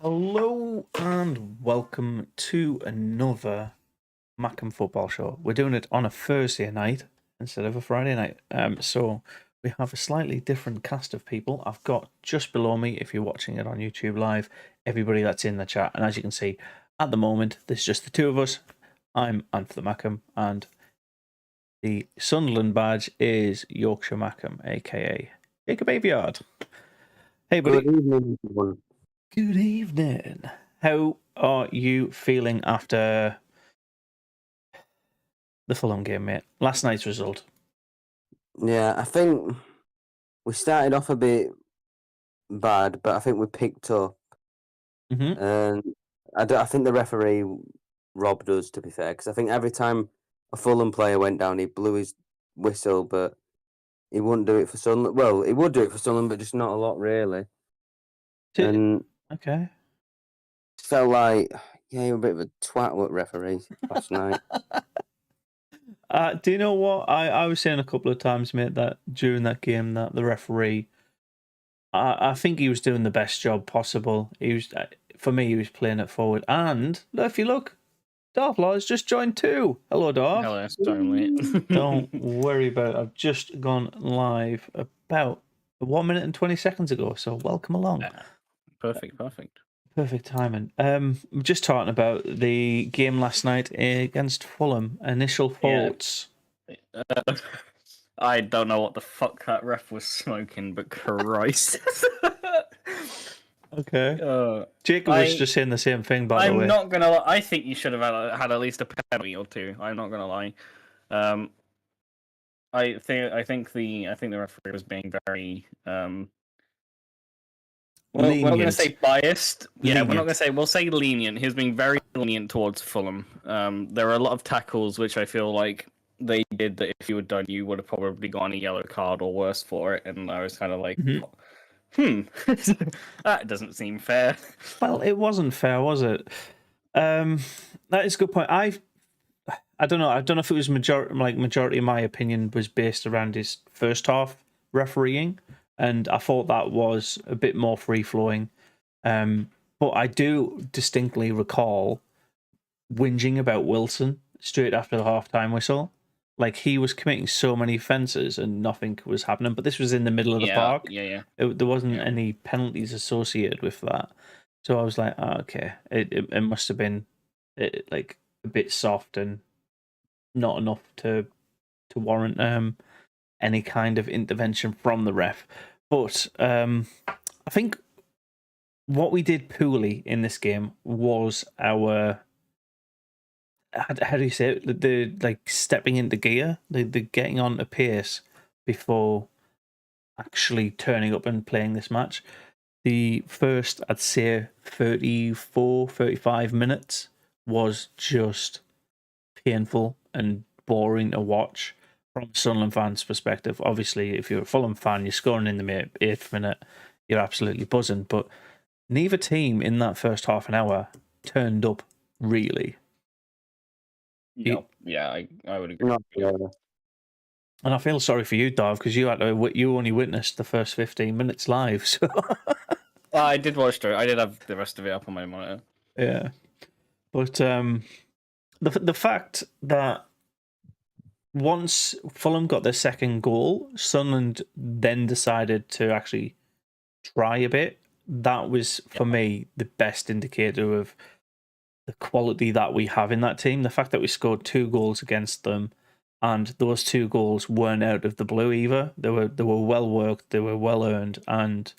Hello and welcome to another Mackem football show. We're doing it on a Thursday night instead of a Friday night. So we have a slightly different cast of people. I've got just below me, if you're watching it on YouTube Live, everybody that's in the chat. And as you can see, at the moment, there's just the two of us. I'm Anthony Mackem, and the Sunderland badge is Yorkshire Mackem, aka Jacob Aviard. Hey, buddy. Good evening, everyone. Good evening. How are you feeling after the Fulham game, mate? Last night's result. Yeah, I think we started off a bit bad, but I think we picked up. Mm-hmm. And I think the referee robbed us, to be fair, because I think every time a Fulham player went down, he blew his whistle, but he wouldn't do it for Sunderland. Well, he would do it for Sunderland, but just not a lot, really. And Okay. it felt like, yeah, you were a bit of a twat with referees last night. Do you know what? I was saying a couple of times, mate, that during that game that the referee, I think he was doing the best job possible. He was, for me, he was playing it forward. And if you look, Darth has just joined too. Hello, Darth. Hello, sorry, mate. Don't worry about it. I've just gone live about 1 minute and 20 seconds ago, so welcome along. Perfect. Perfect timing. We're just talking about the game last night against Fulham. Initial thoughts. I don't know what the fuck that ref was smoking, but Christ. Okay. Jacob was just saying the same thing, by the way. I'm not gonna. I think you should have had at least a penalty or two. I'm not gonna lie. I think the referee was being very we're not going to say biased. Yeah, we're not going to say. We'll say lenient. He was being very lenient towards Fulham. There are a lot of tackles which I feel like they did that if you had done, you would have probably gotten a yellow card or worse for it. And I was kind of like, that doesn't seem fair. Well, it wasn't fair, was it? That is a good point. I don't know. I don't know if it was majority of my opinion was based around his first half refereeing. And I thought that was a bit more free-flowing. But I do distinctly recall whinging about Wilson straight after the half-time whistle. Like, he was committing so many offences and nothing was happening. But this was in the middle of the park. Yeah. There wasn't any penalties associated with that. So I was like, okay. It must have been like a bit soft and not enough to warrant any kind of intervention from the ref. But I think what we did poorly in this game was our, how do you say it? The like stepping into gear, the getting on a pace before actually turning up and playing this match. The first, I'd say 34, 35 minutes was just painful and boring to watch. From a Sunderland fan's perspective, obviously, if you're a Fulham fan, you're scoring in the 8th minute, you're absolutely buzzing. But neither team in that first half an hour turned up, really. Yeah, I would agree. And I feel sorry for you, Dav, because you only witnessed the first 15 minutes live. So I did watch it. I did have the rest of it up on my monitor. Yeah, but the fact that once Fulham got their second goal, Sunderland then decided to actually try a bit. That was, for me, the best indicator of the quality that we have in that team. The fact that we scored 2 goals against them, and those 2 goals weren't out of the blue either. They were well worked, they were well earned, and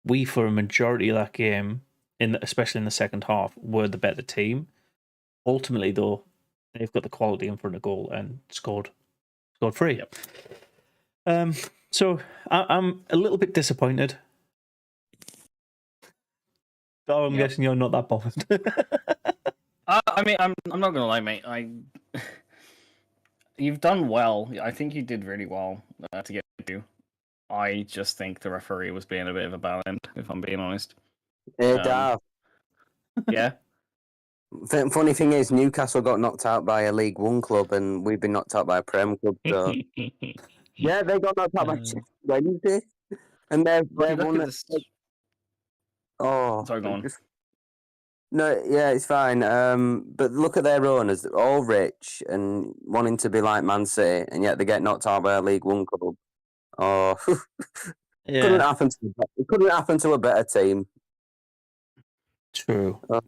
we, for a majority of that game, especially in the second half, were the better team. Ultimately, though, they've got the quality in front of goal and scored 3. Yep. So I'm a little bit disappointed. Oh, I'm guessing you're not that bothered. I mean, I'm not gonna lie, mate. You've done well. I think you did really well to get to. I just think the referee was being a bit of a bell end, if I'm being honest. Hey, Dav. Yeah. Funny thing is, Newcastle got knocked out by a League One club, and we've been knocked out by a Prem club. So yeah, they got knocked out by Wednesday, and they've won. Oh, Sorry, go on. No, yeah, it's fine. But look at their owners; they're all rich and wanting to be like Man City, and yet they get knocked out by a League One club. Oh, couldn't Yeah, happen. It couldn't happen to a better team. true. Oh.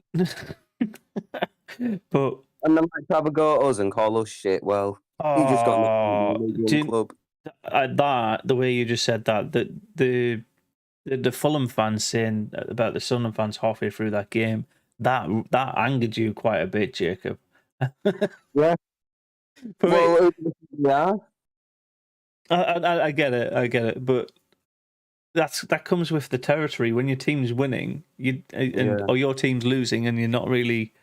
But And they might have a go at us and call us shit. Well, he just got knocked out by a League One club. the way you just said that, the Fulham fans saying about the Sunderland fans halfway through that game, that angered you quite a bit, Jacob. Yeah. But Well, yeah. I get it, but that comes with the territory. When your team's winning, or your team's losing, and you're not really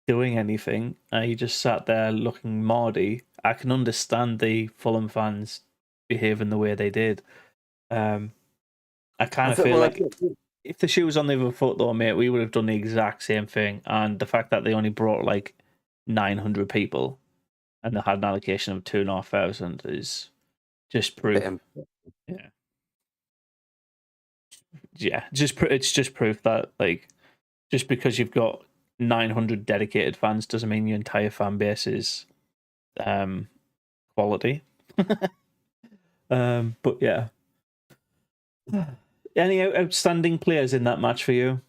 doing anything, you just sat there looking mardy. I can understand the Fulham fans behaving the way they did. I kind of feel like if the shoe was on the other foot, though, mate, we would have done the exact same thing. And the fact that they only brought like 900 people and they had an allocation of 2,500 is just proof. Yeah, it's just proof that like just because you've got 900 dedicated fans doesn't mean your entire fan base is quality. But yeah. Any outstanding players in that match for you?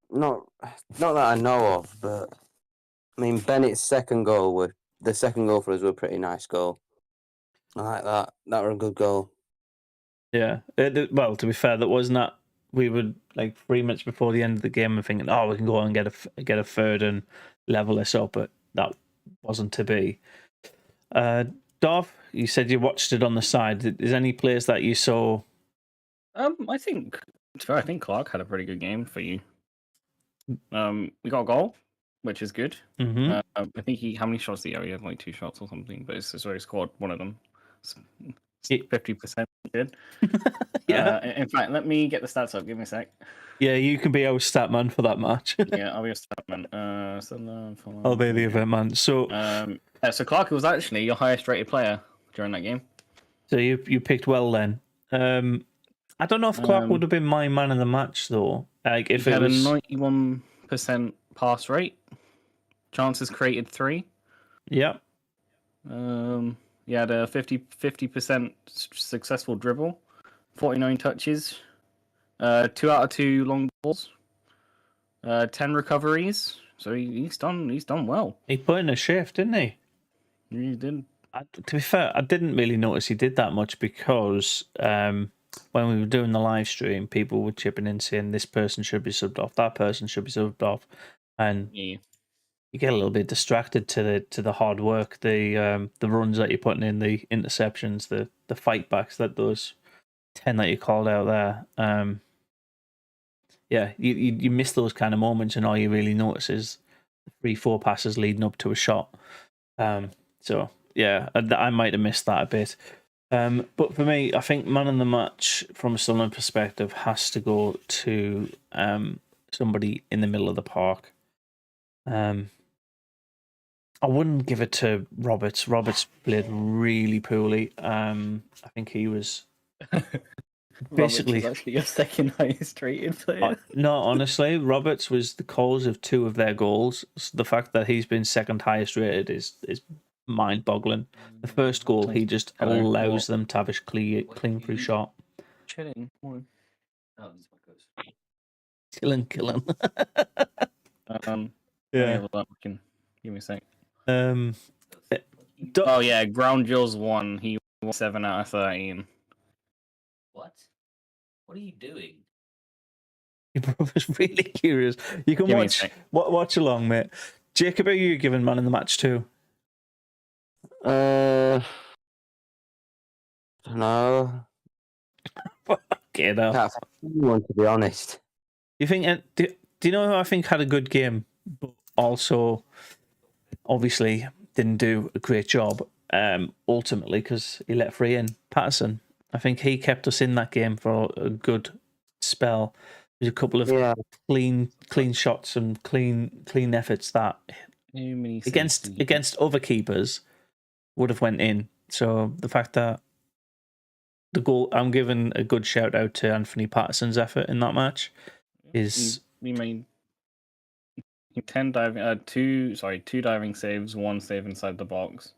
Not that I know of, but I mean Bennett's second goal for us were a pretty nice goal. I like that. That was a good goal. Yeah. Well, to be fair, that wasn't that. We were like 3 minutes before the end of the game and thinking, oh, we can go and get a third and level this up, but that wasn't to be. Dov, you said you watched it on the side. Is any players that you saw? I think Clark had a pretty good game for you. We got a goal, which is good. Mm-hmm. I think how many shots did he have? He had like 2 shots or something, but it's already scored one of them. 50% good. Yeah. In fact, let me get the stats up. Give me a sec. Yeah, you can be our stat man for that match. Yeah, I'll be a stat man. I'll be the event man. So, so Clark was actually your highest rated player during that game. So you picked well then. I don't know if Clark would have been my man in the match though. Like if he it had was a 91% pass rate, chances created 3. Yep. He had a 50% successful dribble, 49 touches, 2 out of 2 long balls, 10 recoveries. So he's done well. He put in a shift, didn't he? He did. To be fair, I didn't really notice he did that much because when we were doing the live stream, people were chipping in saying this person should be subbed off, that person should be subbed off, and you get a little bit distracted to the hard work, the runs that you're putting in, the interceptions, the fight backs, that those 10 that you called out there. Yeah, you miss those kind of moments, and all you really notice is 3-4 passes leading up to a shot. So yeah, I might have missed that a bit. But for me, I think man of the match from a Sunderland perspective has to go to somebody in the middle of the park. I wouldn't give it to Roberts. Roberts played really poorly. I think he was basically Roberts was actually your second highest rated player. No, honestly, Roberts was the cause of 2 of their goals. So the fact that he's been second highest rated is mind-boggling. The first goal, he just allows them to have a clean free shot. Chilling. Killing. Yeah. Give me a sec. Oh yeah, Ground Jewels 1. He won 7 out of 13. What are you doing? Your brother's really curious. You can watch along, mate. Jacob, are you giving man in the match too? No. Okay, no. That's anyone, to be honest. You think? Do you know who I think had a good game, but also obviously didn't do a great job? Ultimately, because he let free in Patterson. I think he kept us in that game for a good spell. There's a couple of clean shots and clean efforts that against other keepers would have went in. So the fact that the goal. I'm giving a good shout out to Anthony Patterson's effort in that match. We made 2 diving saves, 1 save inside the box.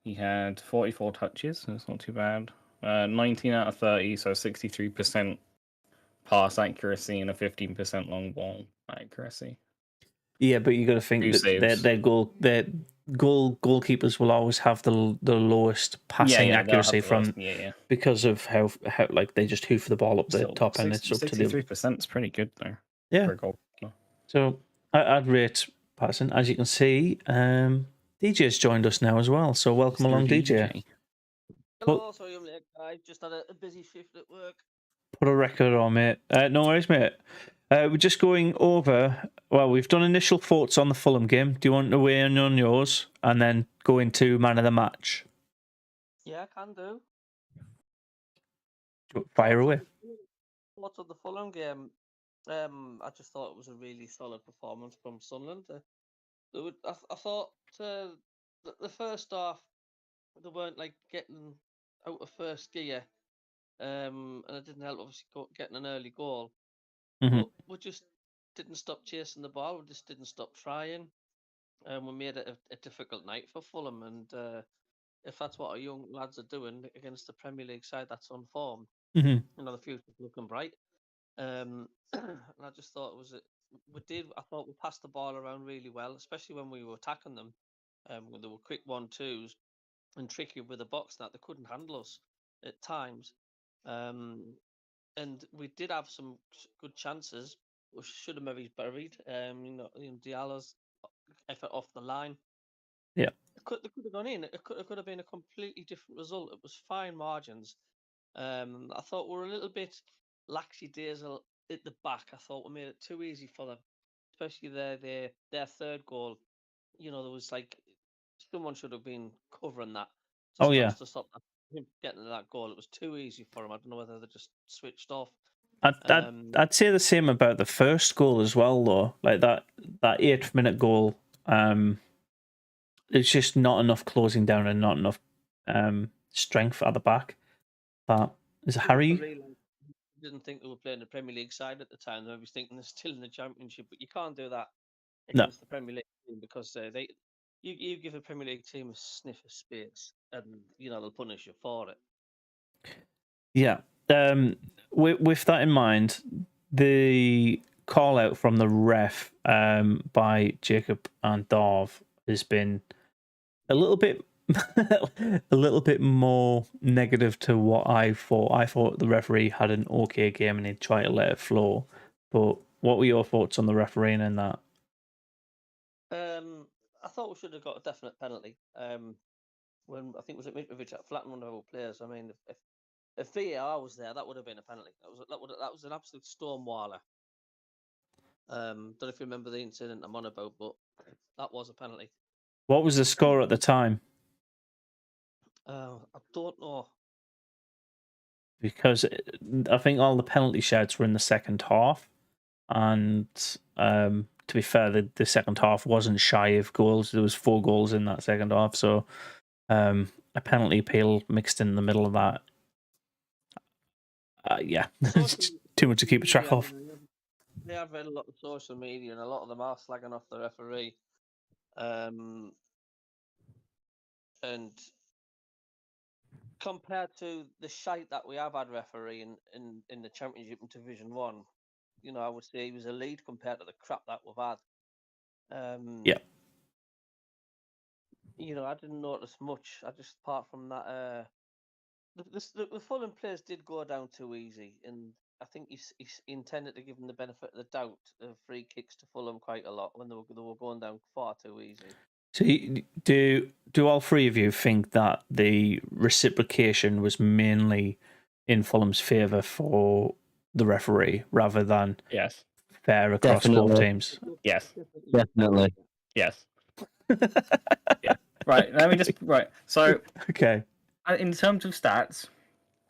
He had 44 touches, so it's not too bad. 19 out of 30, so 63% pass accuracy and a 15% long ball accuracy. Yeah, but you got to think that their goalkeepers will always have the lowest passing accuracy because of how like they just hoof the ball up the top, and it's up to the 63% is pretty good though. Yeah. For a goalkeeper. So I'd rate Patterson. As you can see, DJ's joined us now as well. So welcome along, DJ. Hello, sorry I'm late. I just had a busy shift at work. Put a record on, mate. No worries, mate. We're just going over. Well, we've done initial thoughts on the Fulham game. Do you want to weigh in on yours and then go into man of the match? Yeah, I can do. Fire away. Thoughts of the Fulham game? I just thought it was a really solid performance from Sunderland. I thought the first half they weren't like getting out of first gear, and it didn't help obviously getting an early goal. Mm-hmm. But we just didn't stop chasing the ball. We just didn't stop trying. We made it a difficult night for Fulham, and if that's what our young lads are doing against the Premier League side that's on form, mm-hmm. the future's looking bright. And I just thought I thought we passed the ball around really well, especially when we were attacking them. When they were quick 1-2s and tricky with the box that they couldn't handle us at times. And we did have some good chances, which should have maybe buried. Diallo's effort off the line. Yeah, they could have gone in. It could have been a completely different result. It was fine margins. I thought we were a little bit lackadaisical at the back. I thought we made it too easy for them, especially their third goal. There was like someone should have been covering that. To stop him getting to that goal. It was too easy for him. I don't know whether they just switched off. I'd say the same about the first goal as well, though. Like that 8th minute goal. It's just not enough closing down and not enough strength at the back. But is it Harry? I didn't think they were playing the Premier League side at the time. They were thinking they're still in the Championship, but you can't do that against the Premier League team because you give a Premier League team a sniff of space, and they'll punish you for it. Yeah. With that in mind, the call out from the ref by Jacob and Darv has been a little bit more negative to what I thought. I thought the referee had an okay game and he'd try to let it flow. But what were your thoughts on the refereeing in that? I thought we should have got a definite penalty. When I think it was Mitrovic that flattened one of our players. I mean, if VAR was there, that would have been a penalty. That was an absolute stormwaller. Don't know if you remember the incident I'm on about, but that was a penalty. What was the score at the time? I don't know. Because I think all the penalty shouts were in the second half. And to be fair, the second half wasn't shy of goals. There was 4 goals in that second half. So a penalty appeal mixed in the middle of that. Too much to keep track of. They have read a lot of social media, and a lot of them are slagging off the referee. And compared to the shite that we have had refereeing in the Championship and Division 1, I would say he was a lead compared to the crap that we've had. Yeah. I didn't notice much. Apart from that, the Fulham players did go down too easy, and I think he intended to give them the benefit of the doubt of free kicks to Fulham quite a lot when they were going down far too easy. So do all three of you think that the reciprocation was mainly in Fulham's favour for the referee rather than fair across both teams? Yes. Definitely. Yes. Yeah. Right. Let me just So okay. In terms of stats,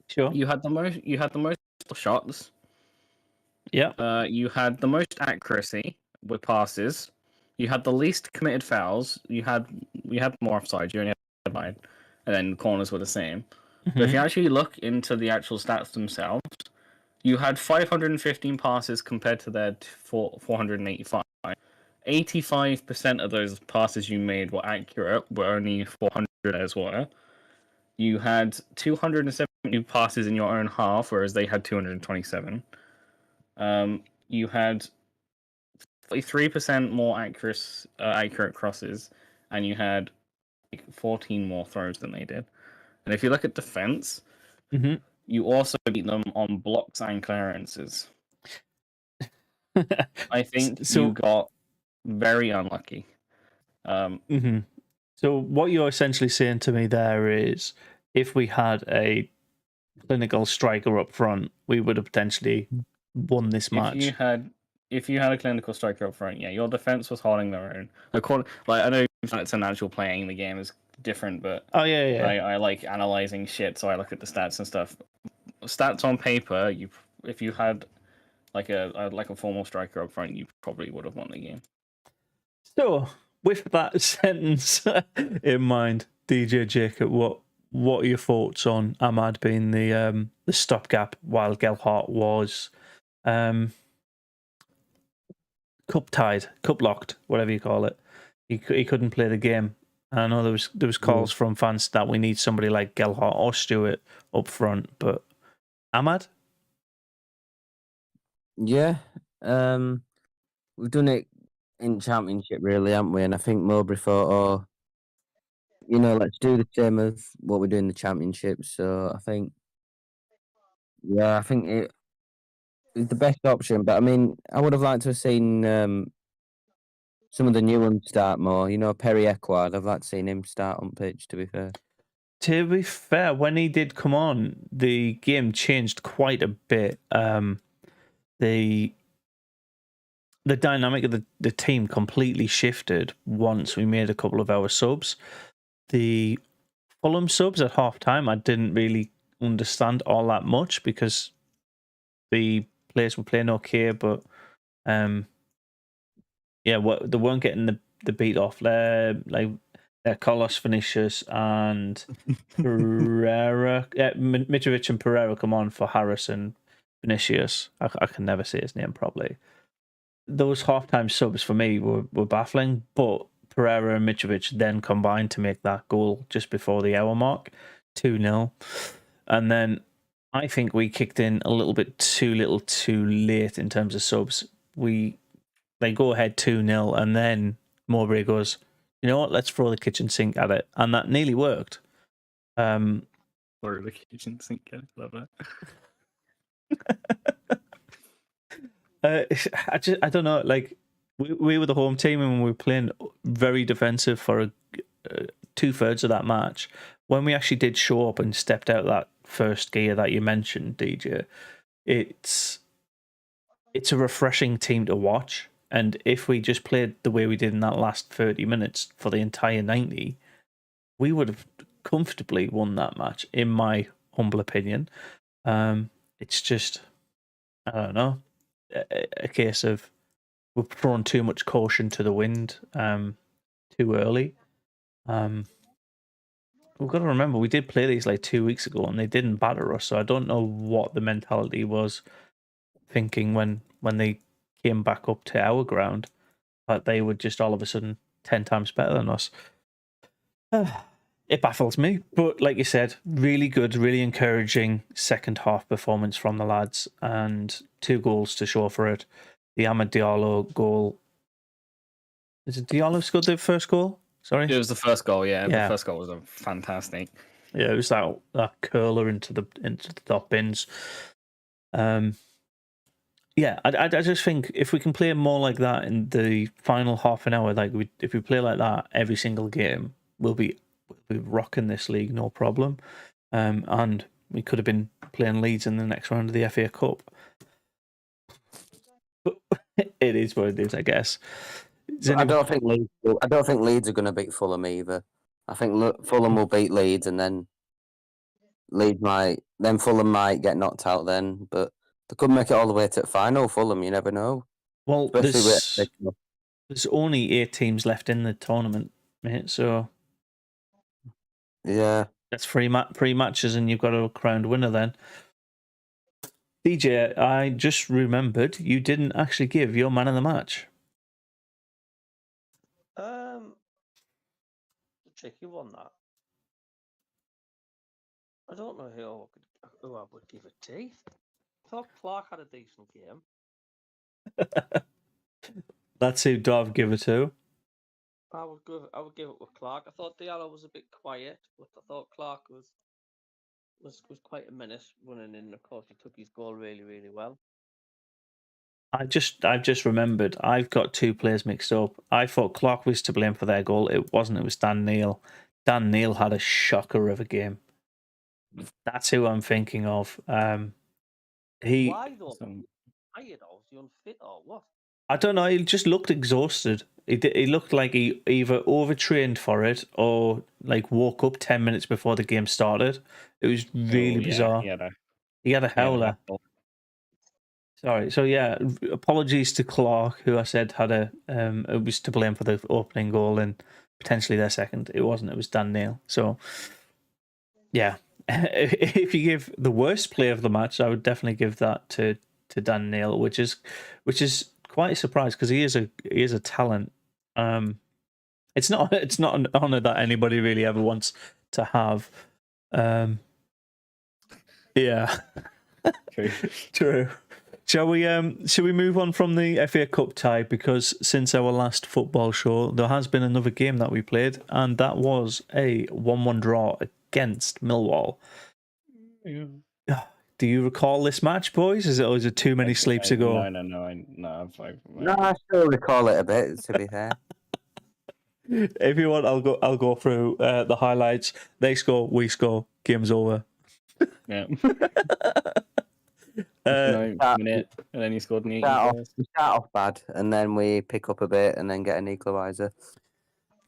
sure. You had the most shots. Yeah. You had the most accuracy with passes. You had the least committed fouls. You had more offside. You only had 9, and then the corners were the same. But if you actually look into the actual stats themselves, you had 515 passes compared to their 485. 85% of those passes you made were accurate, were only 400 as well. You had 270 passes in your own half, whereas they had 227. You had 3% more accurate crosses, and you had 14 more throws than they did. And if you look at defense, you also beat them on blocks and clearances. I think you got very unlucky. So what you're essentially saying to me there is, if we had a clinical striker up front, we would have potentially won this match. If you had a clinical striker up front, yeah, your defense was holding their own. I know it's an actual playing the game is different, but I like analyzing shit, so I look at the stats and stuff. Stats on paper, if you had like a formal striker up front, you probably would have won the game. So, with that sentence in mind, DJ Jacob, what are your thoughts on Ahmad being the stopgap while Gelhardt was cup tied, cup locked, whatever you call it? He couldn't play the game. I know there was calls from fans that we need somebody like Gelhardt or Stewart up front, but Ahmad? Yeah, we've done it in Championship, really, haven't we? And I think Mowbray thought, let's do the same as what we do in the Championship. So I think it is the best option. But I mean, I would have liked to have seen some of the new ones start more. Perry Ekward, I've liked to seen him start on pitch, to be fair. To be fair, when he did come on, the game changed quite a bit. The dynamic of the team completely shifted once we made a couple of our subs. The Fulham subs at half time, I didn't really understand all that much because the players were playing okay, but they weren't getting the beat off there. Like Carlos Vinicius and Pereira, Mitrovic and Pereira come on for Harrison Vinicius. I can never say his name properly. Those halftime subs for me were baffling, but Pereira and Mitrovic then combined to make that goal just before the hour mark, 2-0. And then I think we kicked in a little bit too late in terms of subs. They go ahead 2-0, and then Mowbray goes, you know what, let's throw the kitchen sink at it. And that nearly worked. Throw the kitchen sink at it, love that. I don't know, like we were the home team and we were playing very defensive for 2/3 of that match. When we actually did show up and stepped out that first gear that you mentioned, DJ, it's a refreshing team to watch. And if we just played the way we did in that last 30 minutes for the entire 90, we would have comfortably won that match, in my humble opinion. It's just, I don't know, a case of we've thrown too much caution to the wind too early. We've got to remember, we did play these like 2 weeks ago and they didn't batter us, so I don't know what the mentality was thinking when they came back up to our ground, that they were just all of a sudden 10 times better than us. It baffles me, but like you said, really good, really encouraging second half performance from the lads, and 2 goals to show for it. The Ahmed Diallo goal. Is it Diallo scored the first goal? Sorry? It was the first goal, yeah. The first goal was fantastic. Yeah, it was that curler into the top bins. Yeah, I just think if we can play more like that in the final half an hour, if we play like that every single game, we'll be rocking this league, no problem. And we could have been playing Leeds in the next round of the FA Cup. But it is what it is, I guess. I don't think Leeds are going to beat Fulham either. I think Fulham will beat Leeds, and then Fulham might get knocked out then, but they could make it all the way to the final. Fulham, you never know. Well, there's only 8 teams left in the tournament, mate. So yeah, That's three matches, and you've got a crowned winner then. DJ, I just remembered you didn't actually give your man of the match. A tricky one, that. I don't know who I would give it to. I thought Clark had a decent game. That's who Dov give it to. I would give it with Clark. I thought Diallo was a bit quiet, but I thought Clark was quite a menace running in. Of course, he took his goal really, really well. I've just remembered. I've got two players mixed up. I thought Clark was to blame for their goal. It wasn't. It was Dan Neil. Dan Neil had a shocker of a game. That's who I'm thinking of. Why though? Tired or was he unfit or what? I don't know. He just looked exhausted. He looked like he either overtrained for it or like woke up 10 minutes before the game started. It was really bizarre. He had a howler. Sorry. So yeah, apologies to Clark, who I said had it was to blame for the opening goal and potentially their second. It wasn't. It was Dan Neil. So yeah, if you give the worst play of the match, I would definitely give that to Dan Neil, which is quite a surprise because he is a talent. It's not an honor that anybody really ever wants to have. Yeah, true. Shall we move on from the FA Cup tie, because since our last football show there has been another game that we played, and that was a 1-1 draw against Millwall. Yeah. Do you recall this match, boys? Or is it too many sleeps ago? No. I still recall it a bit, to be fair. If you want, I'll go through the highlights. They score, we score, game's over. Yeah. 9th minute, and then he scored an 80. We start off bad, and then we pick up a bit, and then get an equaliser.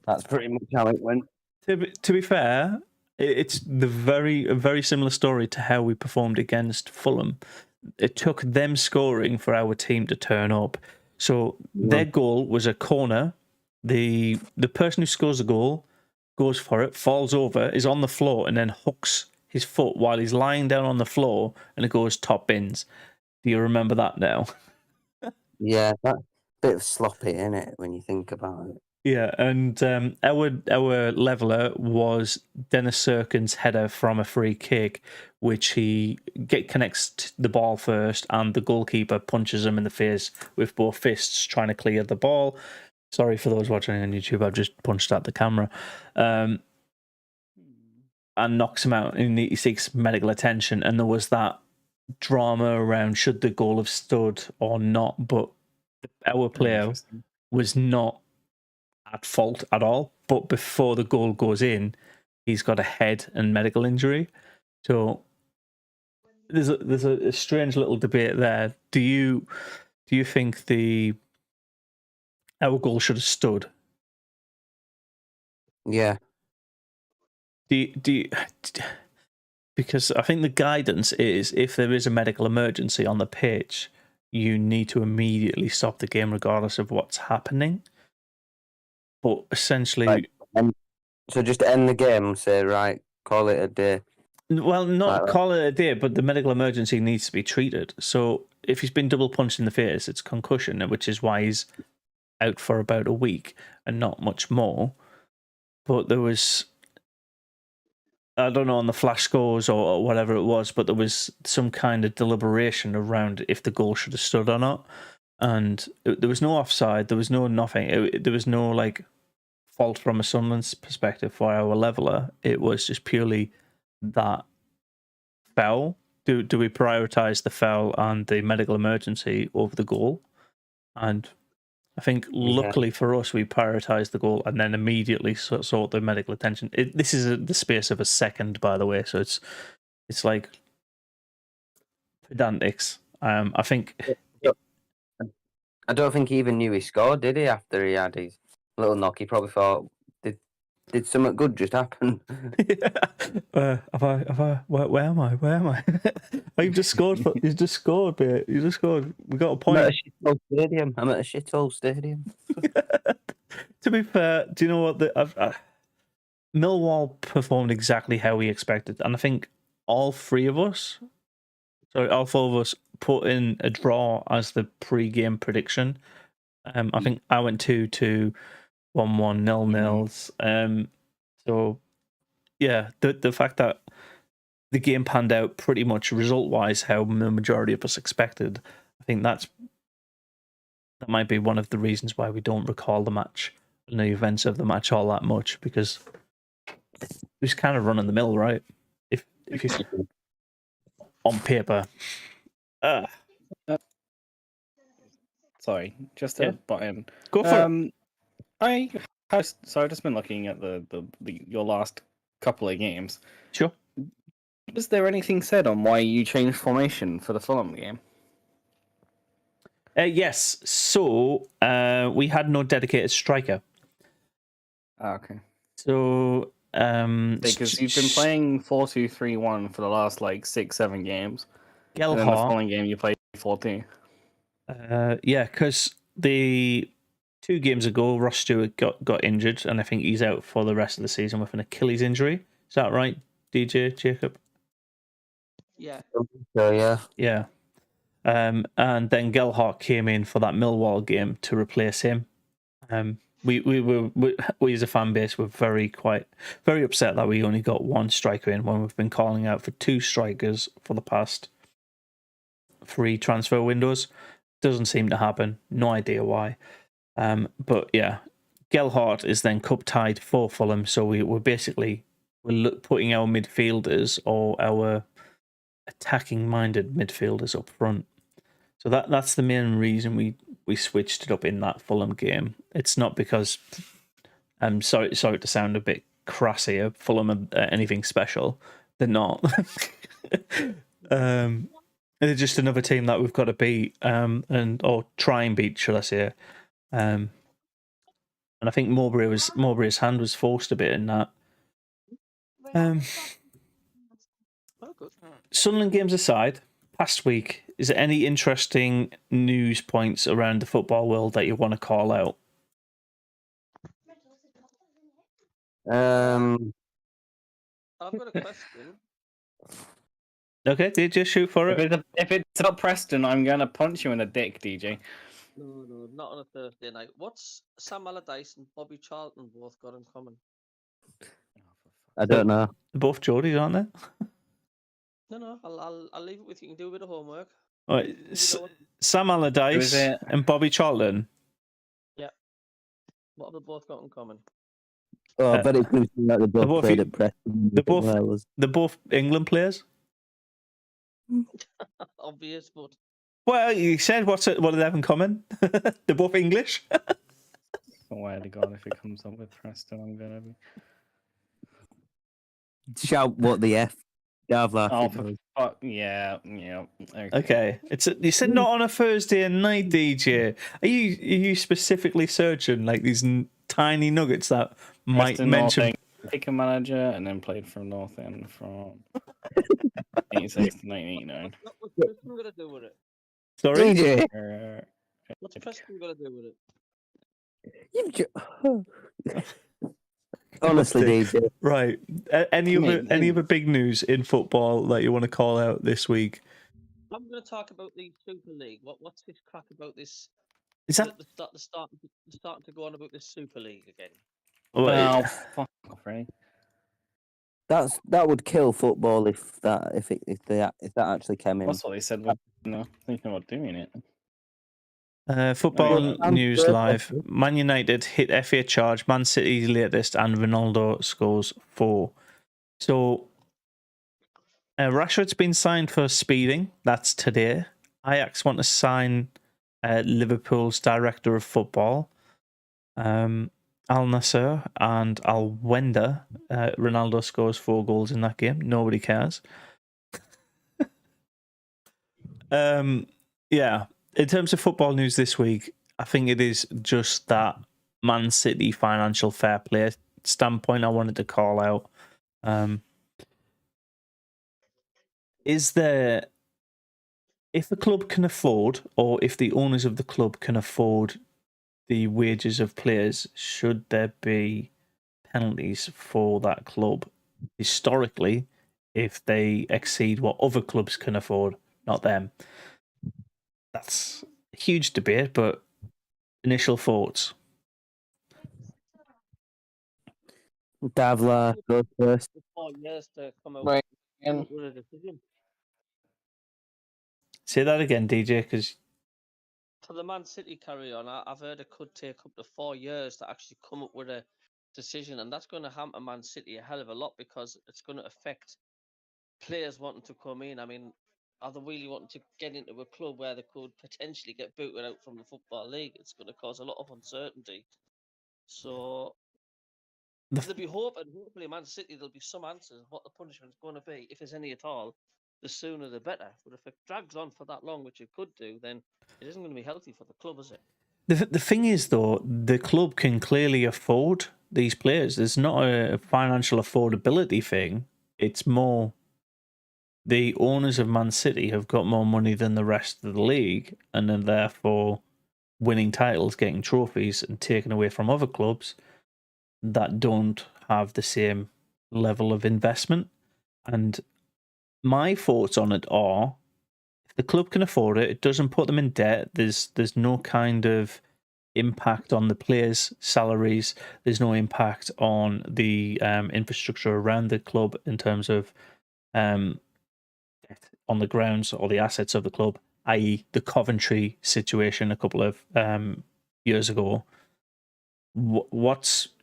That's pretty much how it went. To be fair, it's a very similar story to how we performed against Fulham. It took them scoring for our team to turn up. So their goal was a corner. The person who scores the goal goes for it, falls over, is on the floor, and then hooks his foot while he's lying down on the floor, and it goes top bins. Do you remember that now? Yeah, that's a bit sloppy, isn't it, when you think about it? Yeah, and our leveller was Dennis Serkin's header from a free kick, which he connects the ball first, and the goalkeeper punches him in the face with both fists, trying to clear the ball. Sorry for those watching on YouTube, I've just punched at the camera. And knocks him out, and he seeks medical attention. And there was that drama around should the goal have stood or not, but our player was not at fault at all. But before the goal goes in, he's got a head and medical injury. So there's a strange little debate there. Do you think our goal should have stood? Yeah. Because I think the guidance is if there is a medical emergency on the pitch, you need to immediately stop the game regardless of what's happening. But essentially... So just end the game and say, right, call it a day. Well, not call it a day, but the medical emergency needs to be treated. So if he's been double punched in the face, it's concussion, which is why he's out for about a week and not much more. But there was... I don't know, on the flash scores or whatever it was, but there was some kind of deliberation around if the goal should have stood or not. And there was no offside, there was no nothing. There was no like fault from a Sunderland's perspective for our leveller. It was just purely that foul. Do we prioritise the foul and the medical emergency over the goal? And I think luckily for us, we prioritised the goal and then immediately sought the medical attention. This is the space of a second, by the way, so it's like pedantics. I think. I don't think he even knew he scored, did he? After he had his little knock, he probably thought, "Did something good just happen?" Where am I? Where am I? You've just scored. You've just scored, mate. You just scored. We got a point. I'm at a shithole stadium. To be fair, do you know what? Millwall performed exactly how we expected, and I think all four of us put in a draw as the pre-game prediction. I think I went 2-2, 1-1, 0-0s. So yeah, the fact that the game panned out pretty much result-wise how the majority of us expected, I think that might be one of the reasons why we don't recall the match and the events of the match all that much, because it was kind of run of the mill, right? If you on paper. Sorry, just Yeah. a button. Go for it. I've just been looking at your last couple of games. Sure. Was there anything said on why you changed formation for the Fulham game? Yes. So we had no dedicated striker. Okay. So because you've been playing 4-2-3-1 for the last like 6-7 games. And then the following game you played 4-2. Yeah, because the 2 games ago Ross Stewart got injured, and I think he's out for the rest of the season with an Achilles injury. Is that right, DJ Jacob? Yeah. So yeah. Yeah. And then Gelhardt came in for that Millwall game to replace him. We as a fan base were very upset that we only got 1 striker in when we've been calling out for 2 strikers for the past 3 transfer windows. Doesn't seem to happen. No idea why. But yeah, Gelhardt is then cup tied for Fulham, so we're basically putting our midfielders or our attacking minded midfielders up front. So that's the main reason we switched it up in that Fulham game. It's not because I'm sorry to sound a bit crass here. Fulham are anything special. They're not. They're just another team that we've got to beat, or try and beat, should I say? And I think Mowbray's hand was forced a bit in that. Sunderland games aside, past week, is there any interesting news points around the football world that you want to call out? I've got a question. Okay, DJ, shoot for it. If it's not Preston, I'm going to punch you in the dick, DJ. No, not on a Thursday night. What's Sam Allardyce and Bobby Charlton both got in common? I don't know. They're both Geordies, aren't they? No, I'll leave it with you. You can do a bit of homework. All right, Sam Allardyce and Bobby Charlton. Yeah. What have they both got in common? Oh, I bet it's going to seem like they both played at Preston. They're both England players. Obvious, but Well, you said what do they have in common? They're both English. Swear to God, if it comes up with Preston, I'm gonna be. Shout what the F. Yeah. Okay. You said not on a Thursday night, DJ. Are you specifically searching like these tiny nuggets that might Preston mention? Pick a manager and then played from North End from 86 to 1989. what's Preston gonna do with it? Sorry, DJ. What's Preston gonna do with it? Honestly, DJ. right. Any other big news in football that you want to call out this week? I'm going to talk about the Super League. What's this crack about this? Is that the starting to go on about this Super League again? Well, fuck off, right? That would kill football if that actually came in. That's what they said. Thinking about doing it. Football news live. Man United hit FA charge. Man City's latest, and Ronaldo scores 4. So Rashford's been signed for speeding. That's today. Ajax want to sign Liverpool's director of football, Al Nasser and Al Wender. Ronaldo scores 4 goals in that game. Nobody cares. Yeah. In terms of football news this week, I think it is just that Man City financial fair play standpoint I wanted to call out. Is there, if the club can afford, or if the owners of the club can afford the wages of players, should there be penalties for that club historically if they exceed what other clubs can afford, not them. That's a huge debate, but initial thoughts. Davla goes first. 4 years to come out Right. And with a decision. Say that again, DJ, because For the Man City carry on, I've heard it could take up to 4 years to actually come up with a decision, and that's going to hamper Man City a hell of a lot because it's going to affect players wanting to come in. I mean, are they really wanting to get into a club where they could potentially get booted out from the Football League? It's going to cause a lot of uncertainty. So they'll be hopefully Man City, there'll be some answers what the punishment's going to be, if there's any at all. The sooner the better. But if it drags on for that long, which it could do, then it isn't going to be healthy for the club, is it? the thing is, though, the club can clearly afford these players. There's not a financial affordability thing. It's more the owners of Man City have got more money than the rest of the league, and then therefore winning titles, getting trophies, and taking away from other clubs that don't have the same level of investment. And my thoughts on it are, if the club can afford it, it doesn't put them in debt. There's no kind of impact on the players' salaries. There's no impact on the infrastructure around the club in terms of on the grounds or the assets of the club, i.e. the Coventry situation a couple of years ago.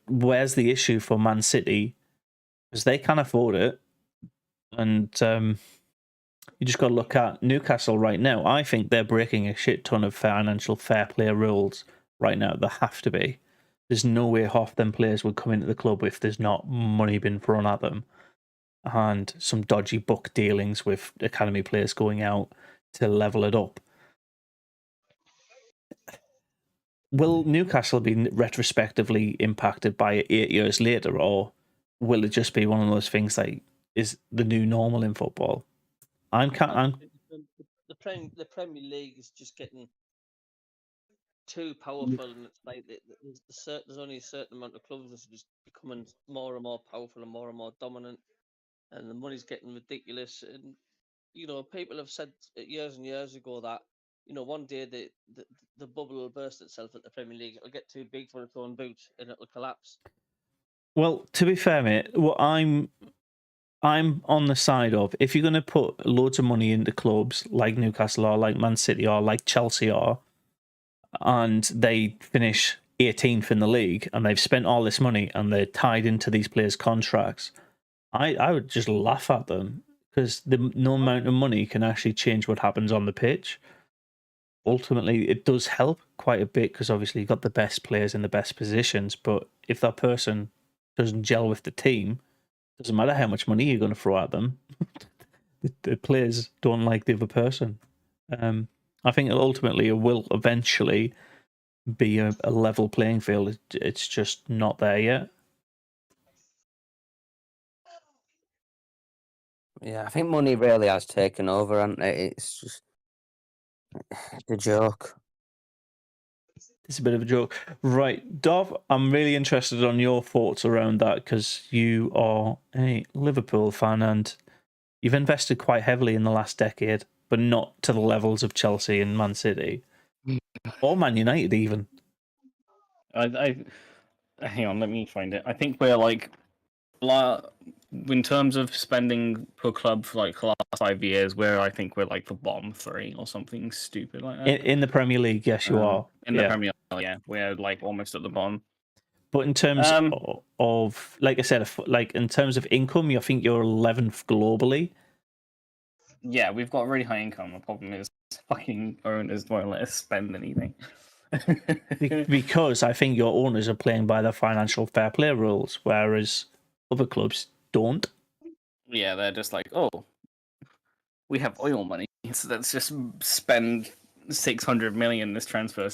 Where's the issue for Man City? Because they can afford it, and you just got to look at Newcastle right now. I think they're breaking a shit ton of financial fair play rules right now. There have to be. There's no way half them players would come into the club if there's not money being thrown at them, and some dodgy book dealings with academy players going out to level it up. Will Newcastle be retrospectively impacted by it 8 years later, or will it just be one of those things that is the new normal in football? The Premier League is just getting too powerful, and it's like there's only a certain amount of clubs that are just becoming more and more powerful and more dominant, and the money's getting ridiculous. And people have said years and years ago that one day the bubble will burst itself at the Premier League. It'll get too big for its own boot, and it'll collapse. Well, to be fair, mate, I'm on the side of, if you're going to put loads of money into clubs like Newcastle or like Man City or like Chelsea are, and they finish 18th in the league and they've spent all this money and they're tied into these players' contracts, I would just laugh at them, because no amount of money can actually change what happens on the pitch. Ultimately, it does help quite a bit because obviously you've got the best players in the best positions, but if that person doesn't gel with the team, doesn't matter how much money you're going to throw at them, the players don't like the other person. I think ultimately it will eventually be a level playing field. It's just not there yet. Yeah, I think money really has taken over, and it's just a joke. It's a bit of a joke. Right, Dov, I'm really interested on your thoughts around that, because you are a Liverpool fan and you've invested quite heavily in the last decade, but not to the levels of Chelsea and Man City. Or Man United, even. I hang on, let me find it. I think we're like, in terms of spending per club for like the last 5 years, I think we're like the bottom 3 or something stupid like that. In the Premier League, yes, you are. In the Premier League, yeah, we're like almost at the bottom. But in terms of, like I said, like in terms of income, I think you're 11th globally. Yeah, we've got really high income. The problem is fucking owners won't let us spend anything. Because I think your owners are playing by the financial fair play rules, whereas other clubs don't. Yeah, they're just like, oh, we have oil money, so let's just spend 600 million this transfer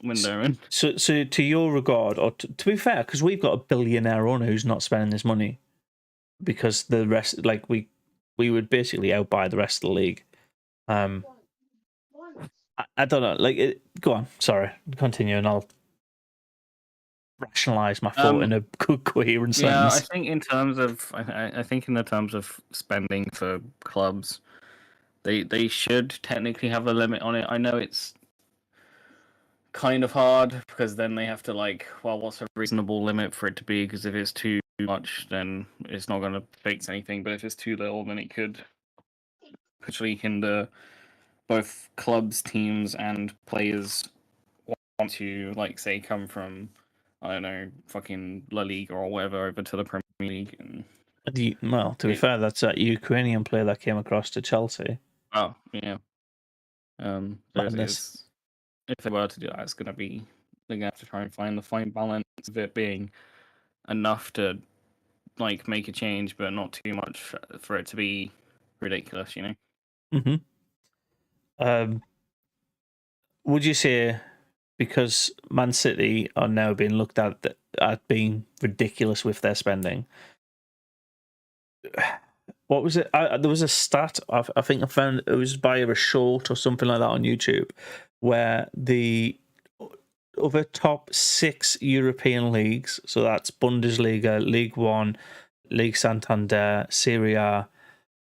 window. So to your regard, or to be fair, because we've got a billionaire owner who's not spending this money, because the rest, like we would basically outbuy the rest of the league. I don't know. Like, go on. Sorry, continue, and I'll. rationalize my thought in a good coherent Yeah, sentence. I think in terms of I think in the terms of spending for clubs, they should technically have a limit on it. I know it's kind of hard because then they have to what's a reasonable limit for it to be? Because if it's too much, then it's not going to fix anything. But if it's too little, then it could potentially hinder both clubs, teams, and players want to say come from I don't know fucking La Liga or whatever over to the Premier League. And Well, to be fair, that's that Ukrainian player that came across to Chelsea. oh yeah, Madness. if they were to do that, it's going to be they're going to have to try and find the fine balance of it being enough to make a change, but not too much for it to be ridiculous, you know. Would you say because Man City are now being looked at being ridiculous with their spending? What was it? There was a stat I think I found it was by a short or something like that on YouTube, where the other top 6 European leagues, so that's Bundesliga, League One, League Santander, Serie A.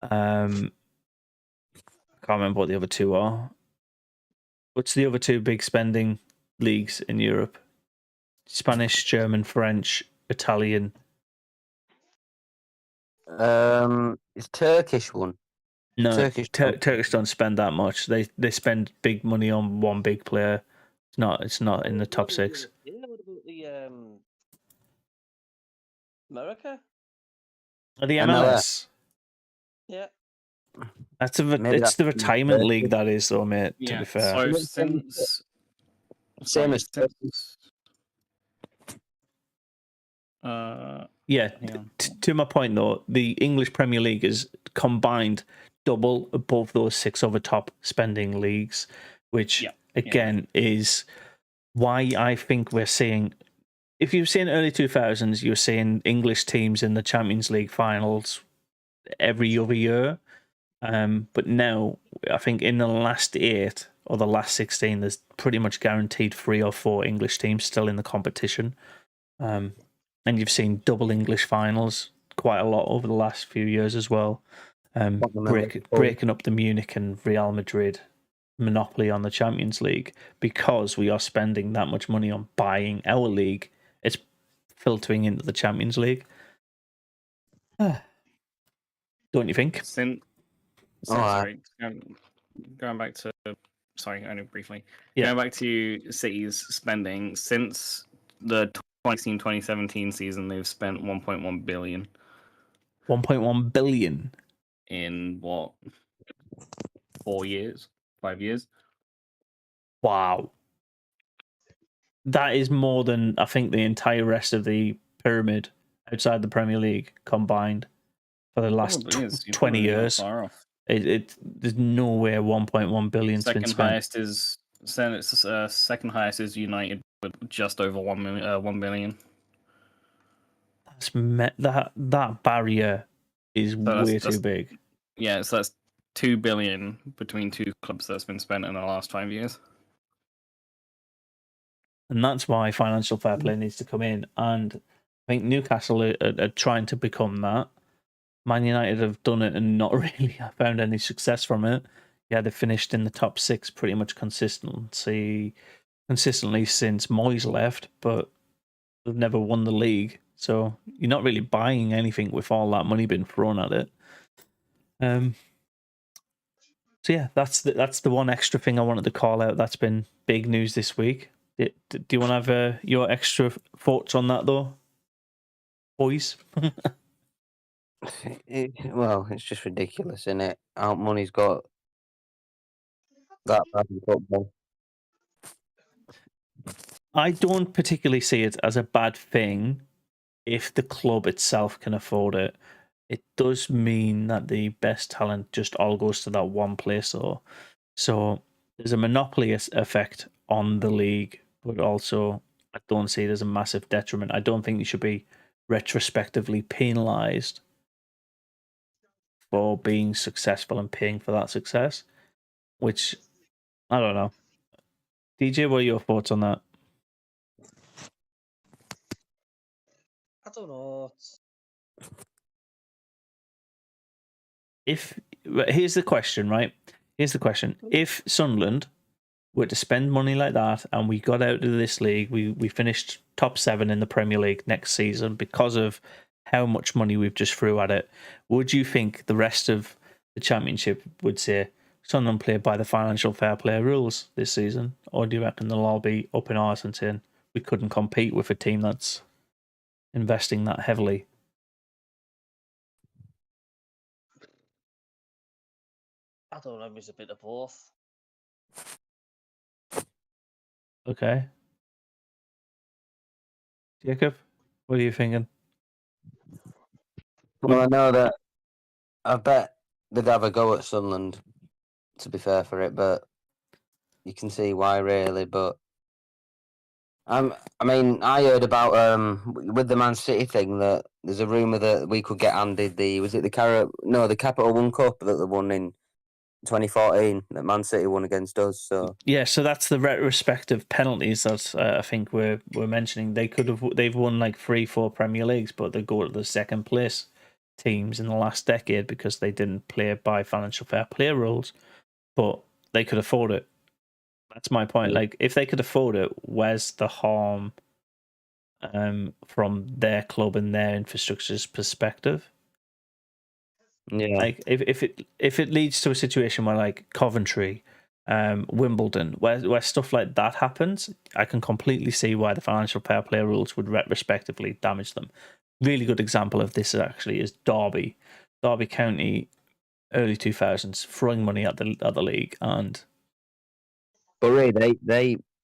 I can't remember what the other 2 are. What's the other 2 big spending leagues in Europe? Spanish, German, French, Italian. It's Turkish one. No, Turkish. Turkish don't spend that much. They spend big money on one big player. It's not in the top 6. Yeah, what about the America? The MLS. MLS. Yeah. It's Maybe the retirement league that is though, mate. To be fair. So since Same as Yeah, to my point though, the English Premier League is combined double above those 6 other top spending leagues, which again is why I think we're seeing. If you've seen early 2000s, you're seeing English teams in the Champions League finals every other year. But now, I think in the last 8 or the last 16, there's pretty much guaranteed 3 or 4 English teams still in the competition. And you've seen double English finals quite a lot over the last few years as well. Breaking up the Munich and Real Madrid monopoly on the Champions League because we are spending that much money on buying our league. It's filtering into the Champions League. Don't you think? Sorry, going back to only briefly. Going back to City's spending since the 2016-2017 season, they've spent 1.1 billion. 1.1 billion in what? 4 years? 5 years? Wow. That is more than I think the entire rest of the pyramid outside the Premier League combined for the last 20 years. There's nowhere 1.1 billion been spent. Second highest is United with just over 1 billion. That barrier is way too big. Yeah, so that's 2 billion between 2 clubs that's been spent in the last 5 years. And that's why financial fair play needs to come in. And I think Newcastle are trying to become that. Man United have done it and not really found any success from it. Yeah, they finished in the top 6 pretty much consistently since Moyes left, but they've never won the league. So you're not really buying anything with all that money being thrown at it. So yeah, that's the one extra thing I wanted to call out. That's been big news this week. Do you want to have your extra thoughts on that though, boys? Well, it's just ridiculous, isn't it? How money's got that bad in football. I don't particularly see it as a bad thing if the club itself can afford it. It does mean that the best talent just all goes to that one place, though. So there's a monopoly effect on the league, but also I don't see it as a massive detriment. I don't think you should be retrospectively penalised for being successful and paying for that success, which I don't know. DJ, what are your thoughts on that? don't know. Here's the question, right? Here's the question: if Sunderland were to spend money like that and we got out of this league, we finished top 7 in the Premier League next season because of how much money we've just threw at it, would you think the rest of the Championship would say Sunderland played by the financial fair play rules this season, or do you reckon they'll all be up in arse and saying we couldn't compete with a team that's investing that heavily? I don't know. It's a bit of both. Okay. Jacob, what are you thinking? Well, I know that. I bet they'd have a go at Sunderland, to be fair for it, but you can see why, really. But I mean, I heard about with the Man City thing that there's a rumor that we could get handed the Capital One Cup that they won in 2014 that Man City won against us. So yeah, so that's the retrospective penalties that I think we're mentioning. They've won like 3-4 Premier Leagues, but they go to the second place teams in the last decade because they didn't play by financial fair play rules, but they could afford it. That's my point. Like, if they could afford it, where's the harm from their club and their infrastructure's perspective? yeah, Like, if it leads to a situation where like Coventry, Wimbledon, where stuff like that happens, I can completely see why the financial fair play rules would retrospectively damage them. Really good example of this actually is Derby County, early 2000s, throwing money at the league, and but really,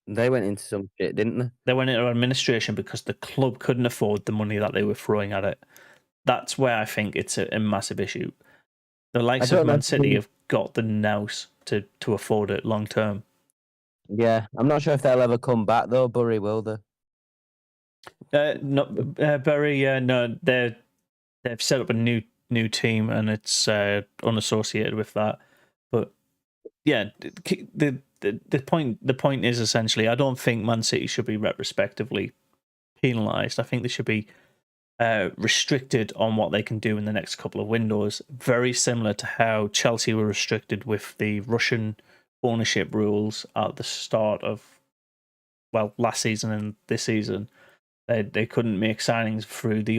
they went into some shit, didn't they? they went into administration because the club couldn't afford the money that they were throwing at it. That's where I think it's a massive issue. The likes of Man City have got the nous to afford it long term. Yeah, I'm not sure if they'll ever come back though. Bury, will they? Bury, no, they've set up a new team and it's unassociated with that. But yeah, the point is essentially, I don't think Man City should be retrospectively penalised. I think they should be restricted on what they can do in the next couple of windows. Very similar to how Chelsea were restricted with the Russian ownership rules at the start of last season and this season. They couldn't make signings through the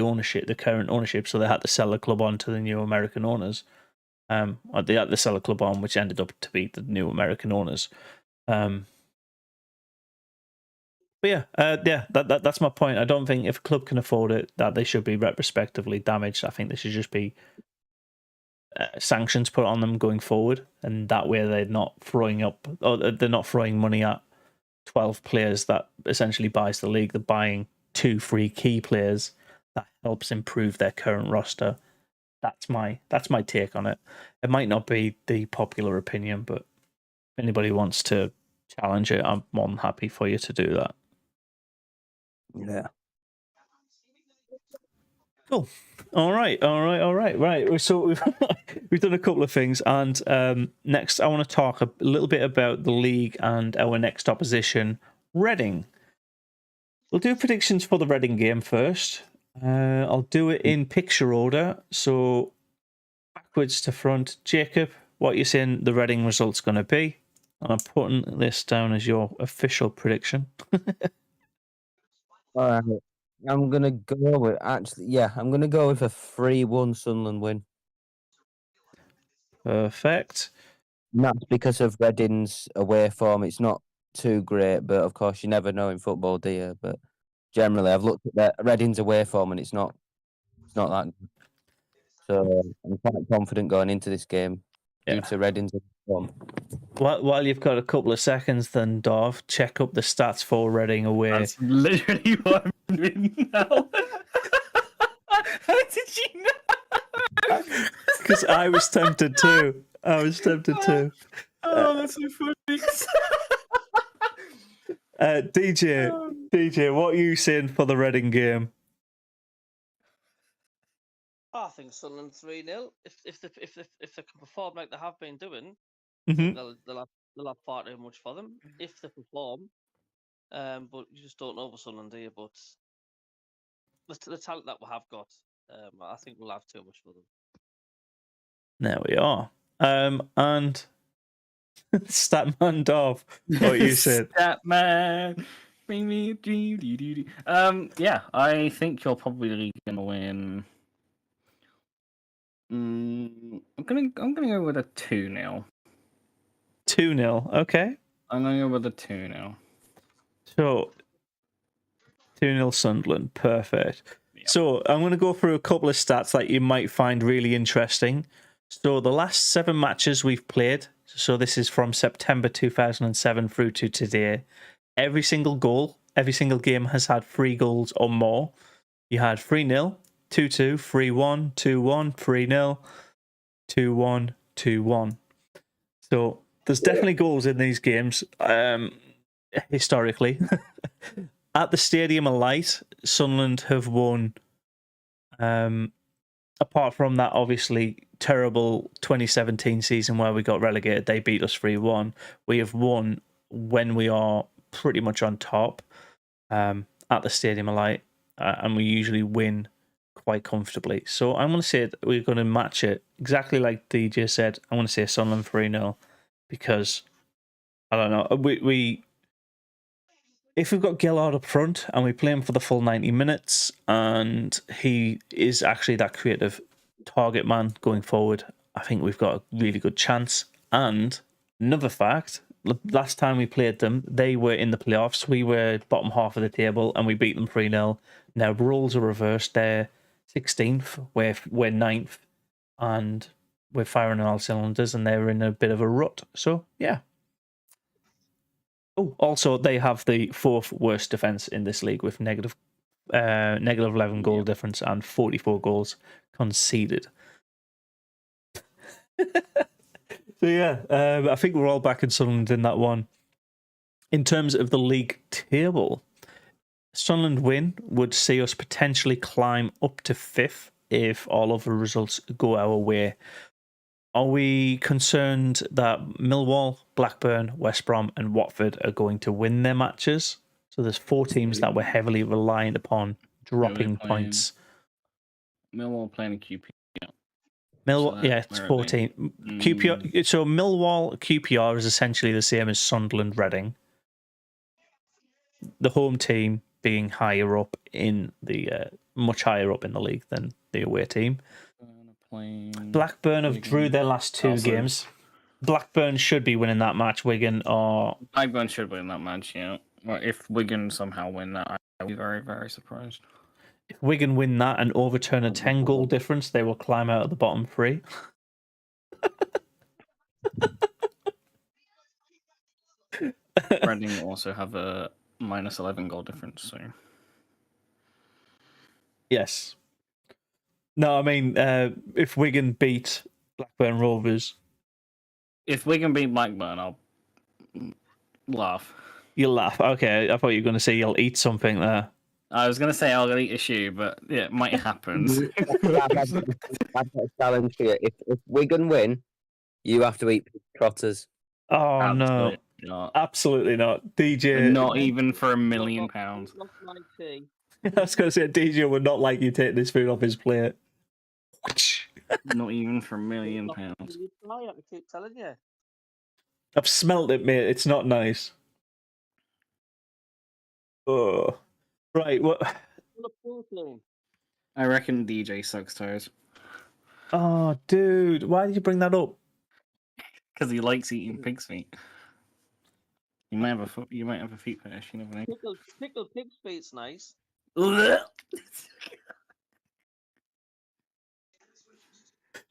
current ownership, so they had to sell the club on to the new American owners. Or they had to sell the club on, which ended up to be the new American owners. But yeah, that's my point. I don't think if a club can afford it, that they should be retrospectively damaged. I think there should just be sanctions put on them going forward, and that way they're not throwing money at 12 players that essentially buys the league. They're buying 2 free key players that helps improve their current roster. That's my take on it. It might not be the popular opinion, but if anybody wants to challenge it, I'm more than happy for you to do that. Yeah. Cool. All right. Right. So we've done a couple of things, and next I want to talk a little bit about the league and our next opposition, Reading. We'll do predictions for the Reading game first. I'll do it in picture order, so backwards to front. Jacob, what are you saying the Reading result's going to be? And I'm putting this down as your official prediction. All right. I'm gonna go with I'm gonna go with a 3-1 Sunderland win. Perfect. And that's because of Reading's away form. It's not too great, but of course you never know in football, do you? But generally, I've looked at Reading's away form, and it's not that good. So I'm quite confident going into this game due to Reading's form. While you've got a couple of seconds, then Dov, check up the stats for Reading away. That's literally what I'm doing now. How did you know? Because I was tempted too. Oh, that's so funny. DJ, what are you saying for the Reading game? I think Sunderland 3-0. If they can perform like they have been doing, Mm-hmm. they'll have far too much for them if they perform. But you just don't know for Sunderland, do you? But the talent that we have got, I think we'll have too much for them. There we are. And Statman Dov, what you said. Statman. Bring me a dream. Yeah, I think you're probably gonna win. I'm gonna go with a 2-0. 2-0, okay. I'm gonna go with a 2-0. So 2-0 Sunderland, perfect. Yep. So I'm going to go through a couple of stats that you might find really interesting. So the last 7 matches we've played, so this is from September 2007 through to today, every single game has had 3 goals or more. You had 3-0, 2-2, 3-1, 2-1, 3-0, 2-1, 2-1. So there's definitely goals in these games, historically. At the Stadium of Light, Sunderland have won, apart from that obviously terrible 2017 season where we got relegated, they beat us 3-1. We have won when we are pretty much on top at the Stadium of Light, and we usually win quite comfortably. So I'm going to say we're going to match it exactly like DJ said. I'm going to say Sunderland 3-0 because, I don't know, we if we've got Gillard up front and we play him for the full 90 minutes and he is actually that creative target man going forward, I think we've got a really good chance. And another fact, last time we played them, they were in the playoffs. We were bottom half of the table and we beat them 3-0. Now, roles are reversed. They're 16th, we're 9th, and we're firing on all cylinders and they're in a bit of a rut. So, yeah. Oh, also, they have the 4th worst defence in this league with negative 11 goal difference and 44 goals conceded. So, yeah, I think we're all back in Sunderland in that one. In terms of the league table, Sunderland win would see us potentially climb up to 5th if all other results go our way. Are we concerned that Millwall, Blackburn, West Brom and Watford are going to win their matches? So there's 4 teams that we're heavily reliant upon dropping points. Millwall playing QPR. Millwall, so it's 14. QPR, so Millwall, QPR is essentially the same as Sunderland, Reading. The home team being higher up in the much higher up in the league than the away team. Blackburn have drew their last 2 games. Blackburn should be winning that match. Wigan are... Blackburn should win that match, yeah. Well, if Wigan somehow win that, I'll be very, very surprised. If Wigan win that and overturn a 10-goal difference, they will climb out of the bottom 3. Reading also have a minus 11 goal difference, so... Yes. No, I mean, if Wigan beat Blackburn Rovers... If Wigan beat Blackburn, I'll laugh. You'll laugh. Okay, I thought you were going to say you'll eat something there. I was going to say I'll eat a shoe, but yeah, it might happen. I've got a challenge for you. If Wigan win, you have to eat trotters. Oh, Absolutely no. Not. Absolutely not. DJ... Not even for £1 million. Not my tea. I was going to say, DJ would not like you taking this food off his plate. Not even for £1 million. I keep telling you. I've smelt it, mate. It's not nice. Oh. Right, what? I reckon DJ sucks toes. Oh, dude. Why did you bring that up? Because he likes eating pig's feet. You might have a feet fetish, you never know. Pickled pig's feet's nice.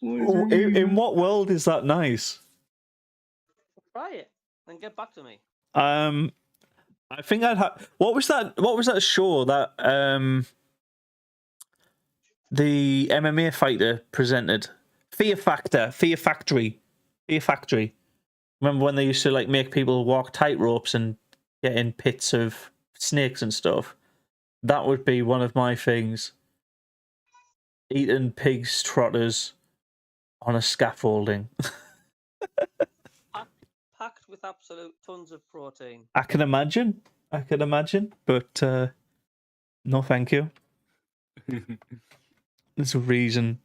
In what world is that nice? Try it and get back to me. I think I'd have. What was that show that the MMA fighter presented? Fear Factory. Remember when they used to like make people walk tight ropes and get in pits of snakes and stuff? That would be one of my things. Eating pig's trotters on a scaffolding. Packed with absolute tons of protein. I can imagine, but no, thank you. There's a reason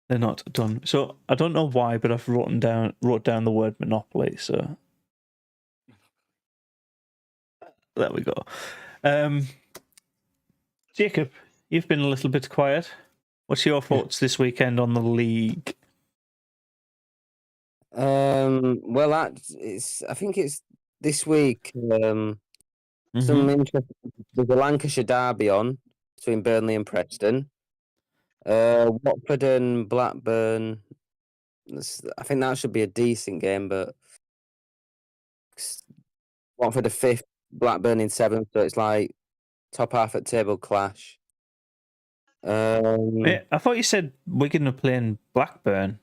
they're not done. So I don't know why, but I've wrote down the word monopoly. So there we go. Jacob, you've been a little bit quiet. What's your thoughts this weekend on the league? Well, I think it's this week. Some interesting. There's a Lancashire derby on between Burnley and Preston. Watford and Blackburn. I think that should be a decent game, but Watford are 5th, Blackburn in 7th, so it's like top half at table clash. Yeah, I thought you said Wigan are playing Blackburn.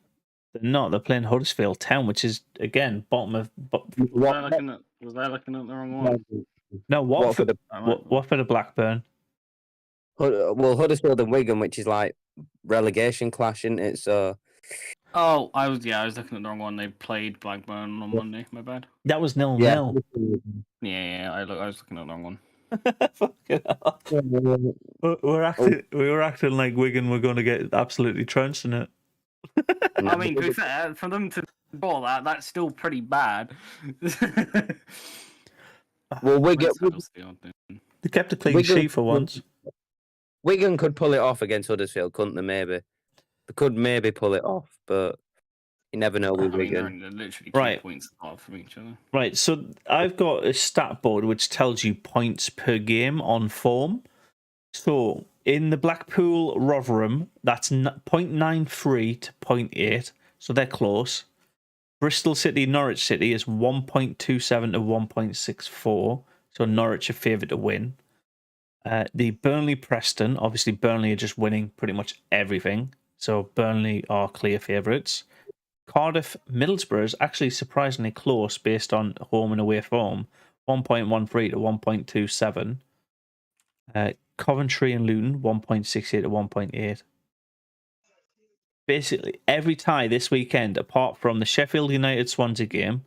They're not. They're playing Huddersfield Town, which is again bottom of. Was I looking at the wrong one? No, Watford are Blackburn. Well, Huddersfield and Wigan, which is like relegation clash, isn't it? So. Oh, I was looking at the wrong one. They played Blackburn on Monday. My bad. That was 0-0. Yeah. I was looking at the wrong one. Fucking hell. We were acting like Wigan were going to get absolutely trounced in it. I mean, to be fair, for them to draw that's still pretty bad. Well, Wigan. They kept a clean sheet for once. Wigan could pull it off against Huddersfield, couldn't they? Maybe they could maybe pull it off, but you never know with Wigan. They're literally 2 points apart from each other. Right, so I've got a stat board which tells you points per game on form. So in the Blackpool Rotherham, that's 0.93 to 0.8, so they're close. Bristol City, Norwich City is 1.27 to 1.64, so Norwich are favoured to win. The Burnley Preston, obviously Burnley are just winning pretty much everything, so Burnley are clear favourites. Cardiff Middlesbrough is actually surprisingly close based on home and away form, 1.13 to 1.27. Coventry and Luton, 1.68 to 1.8. Basically, every tie this weekend, apart from the Sheffield United Swansea game,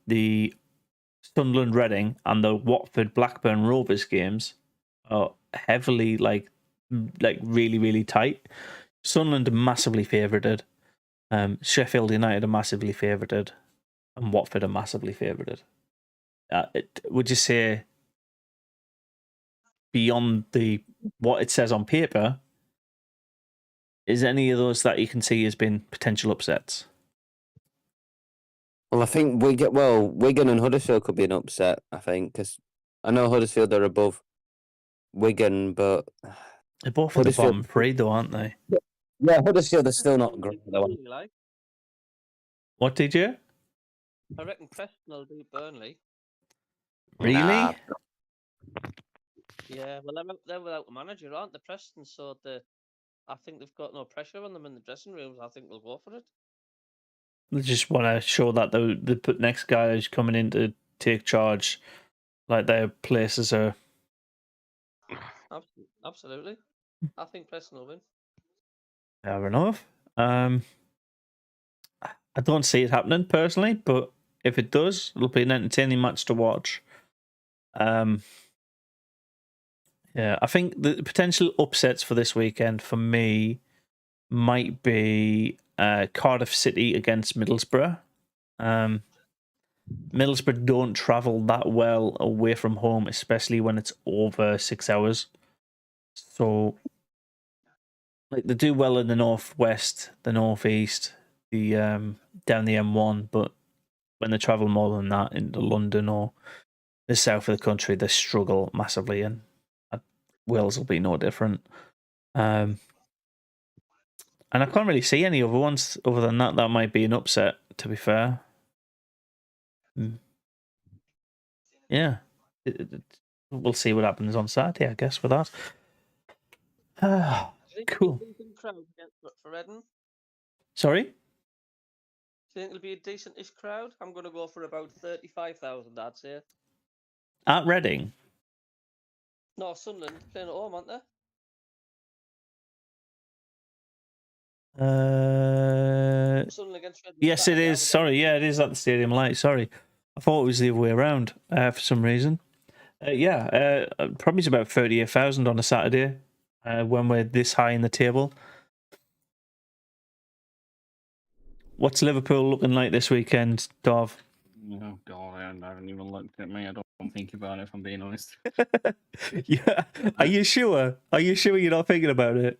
the Sunderland Reading, and the Watford Blackburn Rovers games, are heavily like really, really tight. Sunderland are massively favoured. Sheffield United are massively favoured, and Watford are massively favoured. Would you say beyond what it says on paper, is any of those that you can see as being potential upsets? Well, I think Wigan and Huddersfield could be an upset. I think because I know Huddersfield are above Wigan, but they're both at the bottom three, though, aren't they? Yeah, Huddersfield are still not great. What did you? I reckon Preston will beat Burnley. Really? Nah. Yeah, well, they're without a manager, aren't they, Preston? So I think they've got no pressure on them in the dressing rooms. I think they'll go for it. They just want to show that the next guy who's coming in to take charge, like their places are. Absolutely. I think Preston will win. Fair enough. I don't see it happening personally, but if it does, it'll be an entertaining match to watch. Yeah, I think the potential upsets for this weekend for me might be Cardiff City against Middlesbrough. Middlesbrough don't travel that well away from home, especially when it's over 6 hours. So, like, they do well in the northwest, the northeast, the down the M1, but when they travel more than that into London or the south of the country, they struggle massively, and Wales will be no different. And I can't really see any other ones other than that. That might be an upset, to be fair. Yeah. We'll see what happens on Saturday, I guess, with that. Cool. For Reading? Sorry? Do you think it'll be a decentish crowd? I'm going to go for about 35,000, I'd say. At Reading? No, Sunderland playing at home, aren't they? Sunderland against Reading. Yes, it is. Sorry, yeah, it is at the Stadium Light. Sorry. I thought it was the other way around for some reason. Probably about 38,000 on a Saturday. when we're this high in the table. What's Liverpool looking like this weekend, Dov? Oh God, I haven't even looked at me. I don't think about it, if I'm being honest. Yeah, are you sure? Are you sure you're not thinking about it?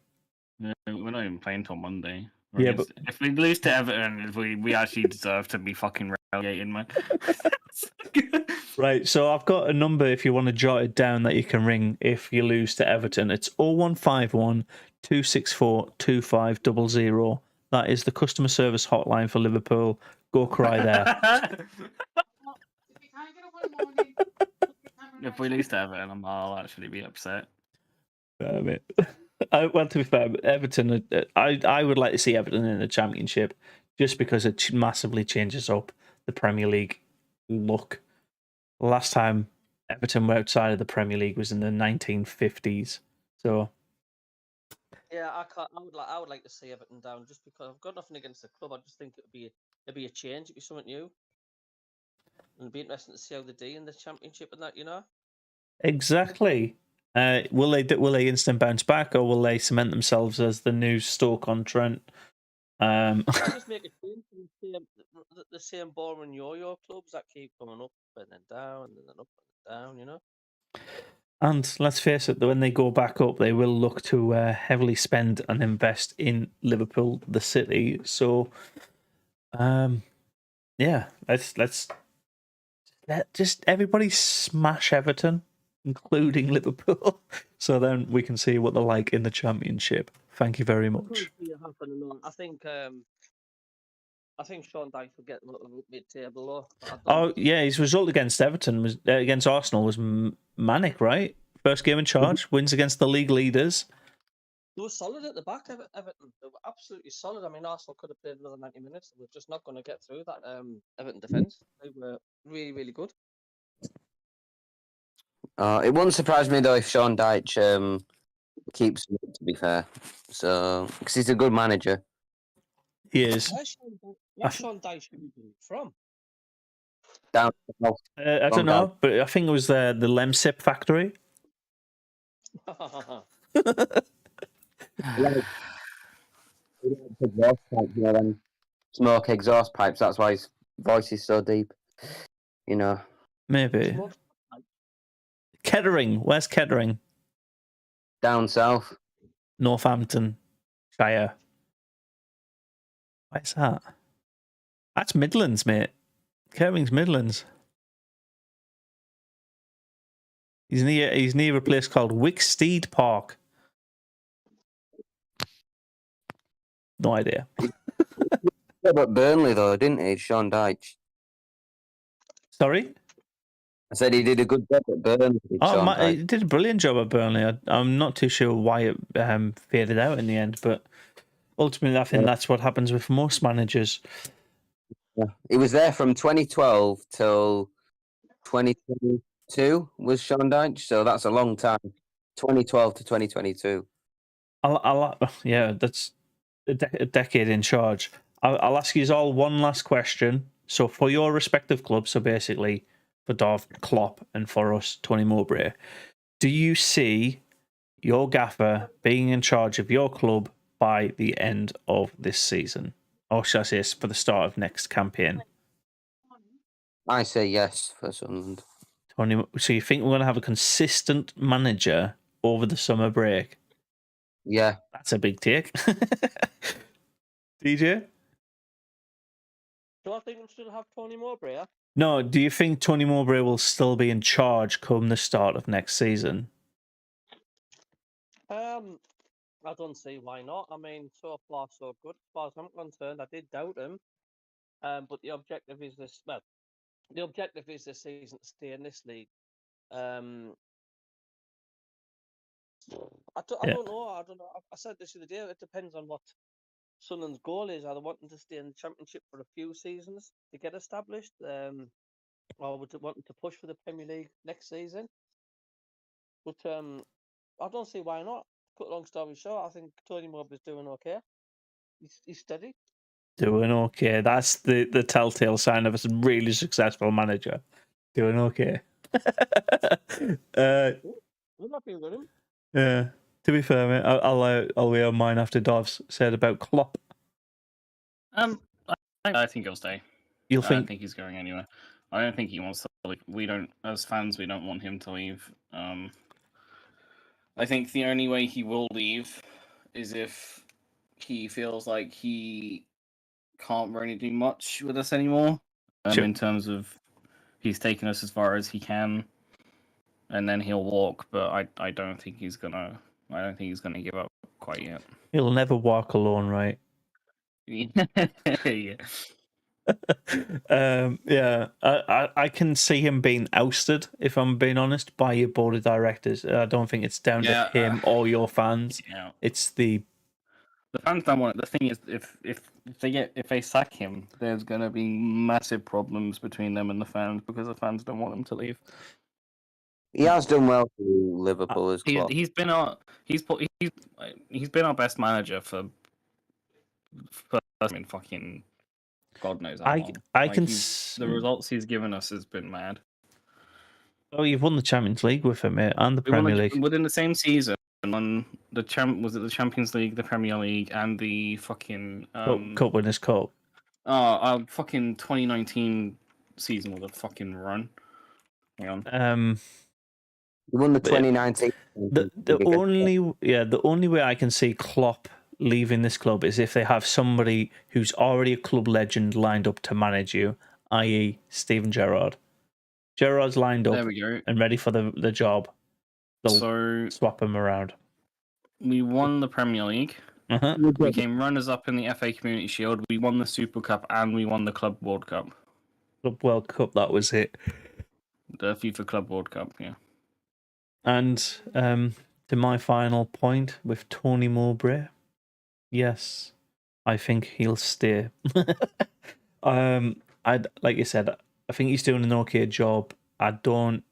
No, we're not even playing till Monday. Yeah, but if we lose to Everton, we actually deserve to be fucking relegated, man. right. So I've got a number if you want to jot it down that you can ring if you lose to Everton. It's 0151 264 2500. That is the customer service hotline for Liverpool. Go cry there. If we lose to Everton, I'll actually be upset. Well, to be fair, Everton, I would like to see Everton in the Championship just because it massively changes up the Premier League look. Last time Everton were outside of the Premier League was in the 1950s. So Yeah, I would like to see Everton down just because I've got nothing against the club. I just think it'd be a change. It'd be something new, and it'd be interesting to see how they do in the Championship and that. exactly. Will they instant bounce back, or will they cement themselves as the new Stoke-on-Trent? I'll just make a change from the same boring yo-yo clubs that keep coming up and then down and then up and down. And let's face it, when they go back up, they will look to heavily spend and invest in Liverpool, the city. So, yeah, let's let just everybody smash Everton, including Liverpool, so then we can see what they're like in the Championship. Thank you very much. I think Sean Dyche will get mid-table though. Oh yeah, his result against Everton was against Arsenal was manic, right? First game in charge, wins against the league leaders. They were solid at the back, Everton. They were absolutely solid. I mean, Arsenal could have played another 90 minutes. They were just not going to get through that Everton defence. They were really, really good. It wouldn't surprise me though if Sean Dyche keeps it, to be fair. So, because he's a good manager. He is. Where's Sean Dyche from? Down I don't know, but I think it was the Lemsip factory. Smoke exhaust pipes. That's why his voice is so deep. Maybe. Kettering. Where's Kettering? Down south. Northampton Shire. Where's that? That's Midlands, mate. Kettering's Midlands. He's near a place called Wicksteed Park. No idea. Yeah, but Burnley though, didn't he, Sean Dyche? Sorry? I said he did a good job at Burnley. He did a brilliant job at Burnley. I'm not too sure why it faded out in the end, but ultimately I think that's what happens with most managers. Yeah. He was there from 2012 till 2022 was Sean Dyche, so that's a long time. 2012 to 2022. Yeah, that's a decade in charge. I'll ask you all one last question. So for your respective clubs, so basically for Dov, Klopp, and for us, Tony Mowbray, do you see your gaffer being in charge of your club by the end of this season? Or should I say for the start of next campaign? I say yes for Sunderland. Tony, so you think we're going to have a consistent manager over the summer break? Yeah. That's a big take. DJ? Do I think we'll still have Tony Mowbray? Yeah? No, do you think Tony Mowbray will still be in charge come the start of next season? I don't see why not. I mean, so far so good. As far as I'm concerned, I did doubt him. But the objective is this. Well, the objective is this season to stay in this league. I don't know. I said this the other day. It depends on what Sunderland's goal is. Are they wanting to stay in the Championship for a few seasons to get established, or would they wanting to push for the Premier League next season? But I don't see why not. Cut long story short, I think Tony Mowbray's doing okay. He's steady. Doing okay. That's the telltale sign of a really successful manager. Doing okay. I'm happy with him. Yeah. To be fair, mate, I'll wear mine after Dov's said about Klopp. I think he'll stay. You'll I don't think think he's going anywhere. I don't think he wants to leave. We don't, as fans, we don't want him to leave. I think the only way he will leave is if he feels like he can't really do much with us anymore. Sure. In terms of he's taken us as far as he can, and then he'll walk. But I don't think he's gonna. I don't think he's gonna give up quite yet. he'll never walk alone, right? Yeah. Yeah, I can see him being ousted, if I'm being honest, by your board of directors. I don't think it's down to him or your fans. Yeah. It's the fans don't want it. The thing is, if they sack him, there's gonna be massive problems between them and the fans because the fans don't want him to leave. He has done well for Liverpool as Klopp. He's been our best manager for I mean, fucking God knows how long. The results he's given us has been mad. Oh, you've won the Champions League with him, mate, and the Premier League within the same season. On the was it the Champions League, the Premier League, and the fucking Cup Winners' Cup? Our fucking 2019 season was a fucking run. Hang on. He won the 2019. The only way I can see Klopp leaving this club is if they have somebody who's already a club legend lined up to manage you, i.e. Steven Gerrard. Gerrard's lined up and ready for the job. They'll swap him around. We won the Premier League. Uh-huh. We became runners-up in the FA Community Shield. We won the Super Cup and we won the Club World Cup. Club World Cup, that was it. The FIFA Club World Cup, yeah. And to my final point with Tony Mowbray, yes, I think he'll stay. Like you said, I think he's doing an okay job. I don't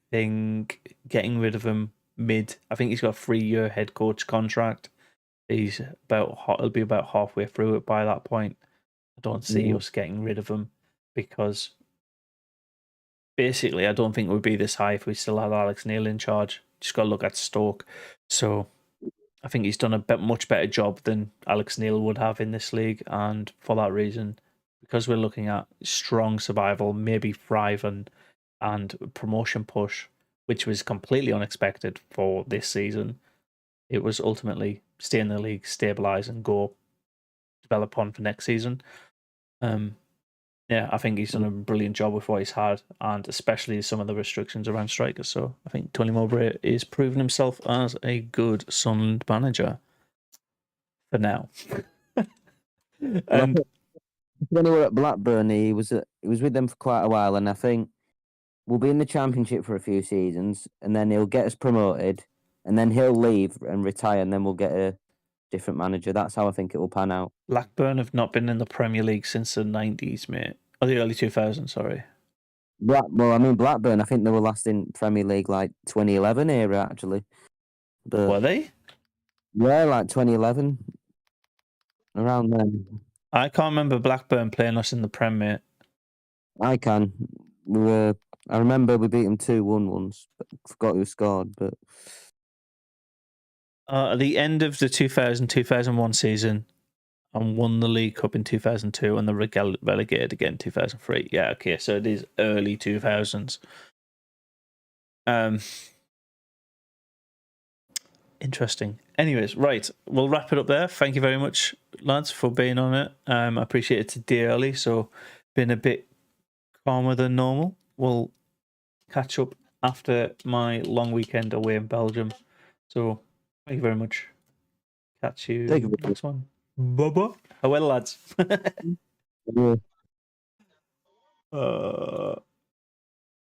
think getting rid of him I think he's got a 3-year head coach contract. He'll be about halfway through it by that point. I don't see us getting rid of him because basically I don't think we'd be this high if we still had Alex Neil in charge. Just got to look at Stoke. So I think he's done a much better job than Alex Neil would have in this league, and for that reason, because we're looking at strong survival, maybe thrive and promotion push, which was completely unexpected for this season. It was ultimately stay in the league, stabilise and go develop on for next season. I think he's done a brilliant job with what he's had, and especially some of the restrictions around strikers. So I think Tony Mowbray is proving himself as a good Sunderland manager for now. And when he were at Blackburn, he was with them for quite a while, and I think we'll be in the Championship for a few seasons, and then he'll get us promoted, and then he'll leave and retire, and then we'll get a different manager. That's how I think it will pan out. Blackburn have not been in the Premier League since the 90s, mate. Or the early 2000s, sorry. Blackburn, I think they were last in Premier League like 2011 era, actually. But, were they? Yeah, like 2011. Around then. I can't remember Blackburn playing us in the Prem, mate. I can. I remember we beat them 2-1 once, but forgot who scored. But at the end of the 2000-2001 season, and won the League Cup in 2002, and the relegated again in 2003. Yeah, okay, so it is early 2000s. Interesting. Anyways, right, we'll wrap it up there. Thank you very much, lads, for being on it. I appreciate it today early, so been a bit calmer than normal. We'll catch up after my long weekend away in Belgium. So thank you very much. Catch you next one. Bye-bye. How well, lads?